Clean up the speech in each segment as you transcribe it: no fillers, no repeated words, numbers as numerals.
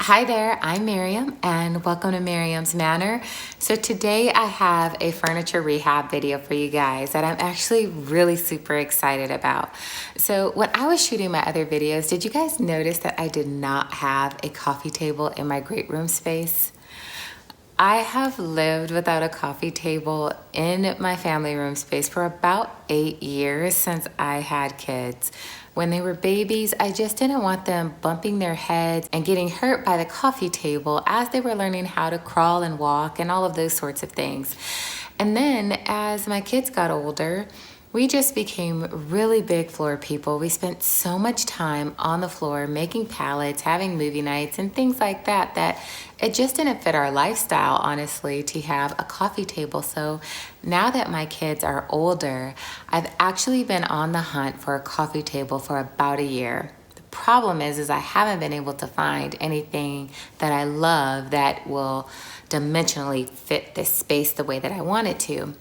Hi there, I'm Miriam and welcome to Miriam's Manor. So today I have a furniture rehab video for you guys that I'm actually really super excited about. So when I was shooting my other videos, did you guys notice that I did not have a coffee table in my great room space? I have lived without a coffee table in my family room space for about 8 years since I had kids. When they were babies, I just didn't want them bumping their heads and getting hurt by the coffee table as they were learning how to crawl and walk and all of those sorts of things. And then as my kids got older, we just became really big floor people. We spent so much time on the floor making pallets, having movie nights, and things like that, that it just didn't fit our lifestyle, honestly, to have a coffee table. So now that my kids are older, I've actually been on the hunt for a coffee table for about a year. The problem is I haven't been able to find anything that I love that will dimensionally fit this space the way that I want it to.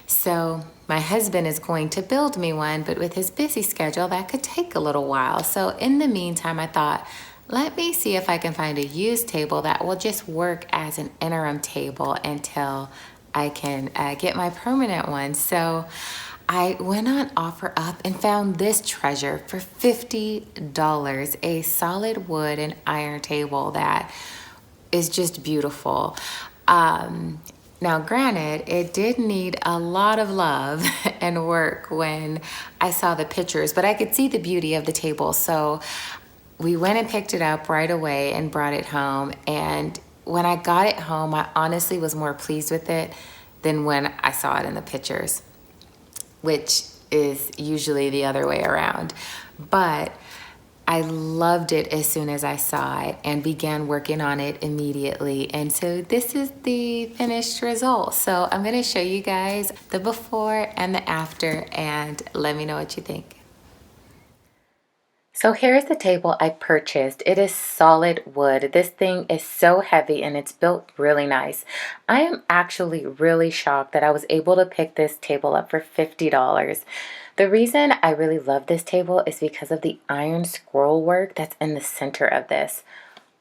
So my husband is going to build me one, but with his busy schedule, that could take a little while. So in the meantime, I thought, let me see if I can find a used table that will just work as an interim table until I can get my permanent one. So I went on OfferUp and found this treasure for $50, a solid wood and iron table that is just beautiful. Now, granted, it did need a lot of love and work when I saw the pictures, but I could see the beauty of the table. So we went and picked it up right away and brought it home. And when I got it home, I honestly was more pleased with it than when I saw it in the pictures, which is usually the other way around. But I loved it as soon as I saw it and began working on it immediately. And so this is the finished result. So I'm going to show you guys the before and the after and let me know what you think. So here's the table I purchased. It is solid wood. This thing is so heavy and it's built really nice. I am actually really shocked that I was able to pick this table up for $50. The reason I really love this table is because of the iron scroll work that's in the center of this.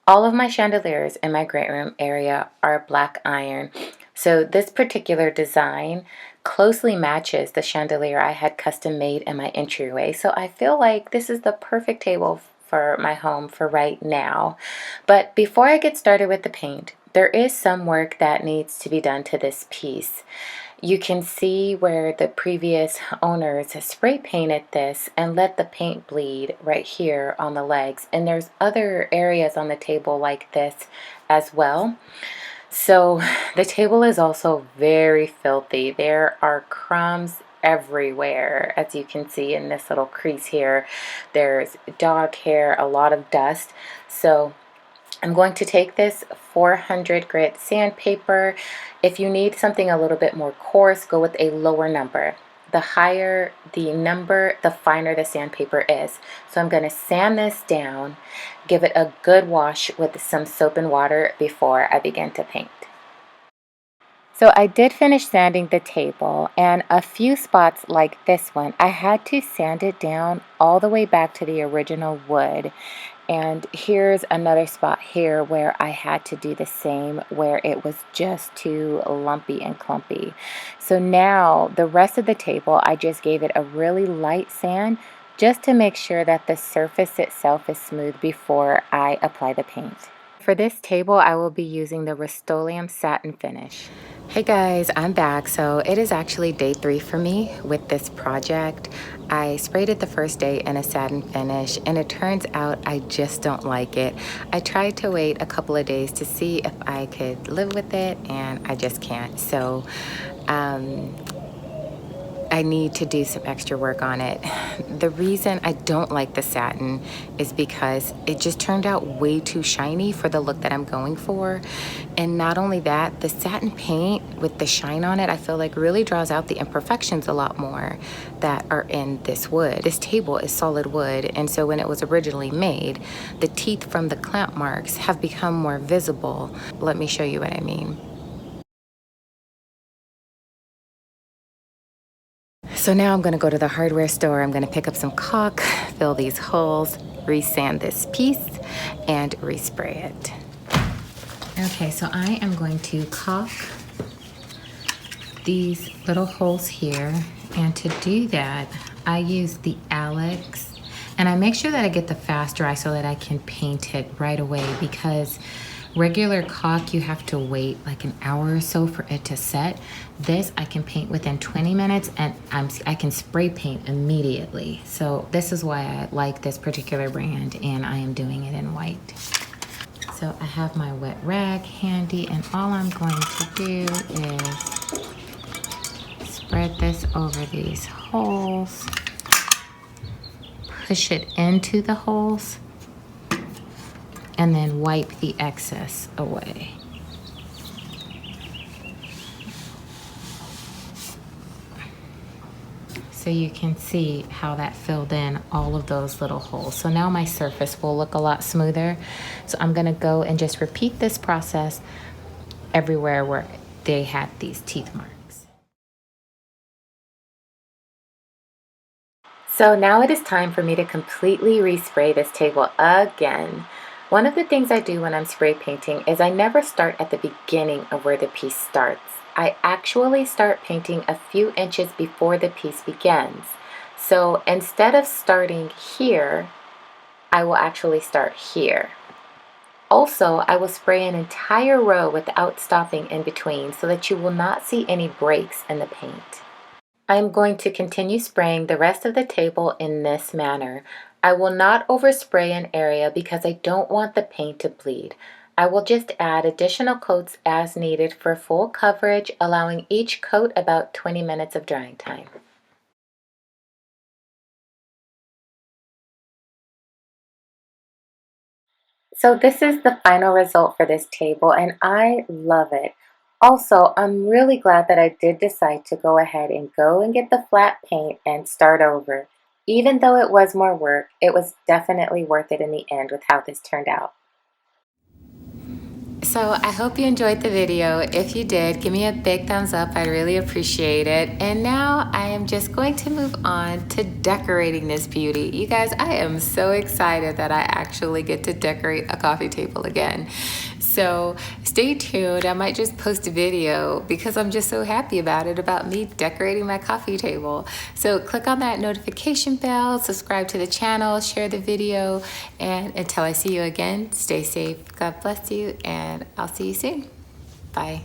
All of my chandeliers in my great room area are black iron. So this particular design closely matches the chandelier I had custom made in my entryway. So I feel like this is the perfect table for my home for right now. But before I get started with the paint, there is some work that needs to be done to this piece. You can see where the previous owners spray painted this and let the paint bleed right here on the legs. And there's other areas on the table like this as well. So the table is also very filthy. There are crumbs everywhere, as you can see in this little crease here. There's dog hair, a lot of dust. So I'm going to take this 400 grit sandpaper. If you need something a little bit more coarse, go with a lower number. The higher the number, the finer the sandpaper is. So I'm going to sand this down, give it a good wash with some soap and water before I begin to paint. So I did finish sanding the table, and a few spots like this one, I had to sand it down all the way back to the original wood. And here's another spot here where I had to do the same, where it was just too lumpy and clumpy. So now the rest of the table, I just gave it a really light sand just to make sure that the surface itself is smooth before I apply the paint. For this table, I will be using the Rust-Oleum satin finish. Hey guys, I'm back. So it is actually day 3 for me with this project. I sprayed it the first day in a satin finish and it turns out I just don't like it. I tried to wait a couple of days to see if I could live with it and I just can't. So I need to do some extra work on it. The reason I don't like the satin is because it just turned out way too shiny for the look that I'm going for. And not only that, the satin paint with the shine on it, I feel like really draws out the imperfections a lot more that are in this wood. This table is solid wood, and so when it was originally made, the teeth from the clamp marks have become more visible. Let me show you what I mean. So now I'm gonna go to the hardware store. I'm gonna pick up some caulk, fill these holes, resand this piece, and respray it. Okay, so I am going to caulk these little holes here, and to do that I use the Alex, and I make sure that I get the fast dry so that I can paint it right away, because regular caulk you have to wait like an hour or so for it to set. This I can paint within 20 minutes, and I can spray paint immediately. So this is why I like this particular brand, and I am doing it in white. So I have my wet rag handy, and all I'm going to do is spread this over these holes, push it into the holes, and then wipe the excess away. So you can see how that filled in all of those little holes. So now my surface will look a lot smoother. So I'm gonna go and just repeat this process everywhere where they had these teeth marks. So now it is time for me to completely respray this table again. One of the things I do when I'm spray painting is I never start at the beginning of where the piece starts. I actually start painting a few inches before the piece begins. So instead of starting here, I will actually start here. Also, I will spray an entire row without stopping in between so that you will not see any breaks in the paint. I am going to continue spraying the rest of the table in this manner. I will not overspray an area because I don't want the paint to bleed. I will just add additional coats as needed for full coverage, allowing each coat about 20 minutes of drying time. So this is the final result for this table, and I love it. Also, I'm really glad that I did decide to go ahead and get the flat paint and start over. Even though it was more work, it was definitely worth it in the end with how this turned out. So I hope you enjoyed the video. If you did, give me a big thumbs up. I'd really appreciate it. And now I am just going to move on to decorating this beauty. You guys, I am so excited that I actually get to decorate a coffee table again. So stay tuned. I might just post a video because I'm just so happy about it, about me decorating my coffee table. So click on that notification bell, subscribe to the channel, share the video, and until I see you again, stay safe. God bless you, and I'll see you soon. Bye.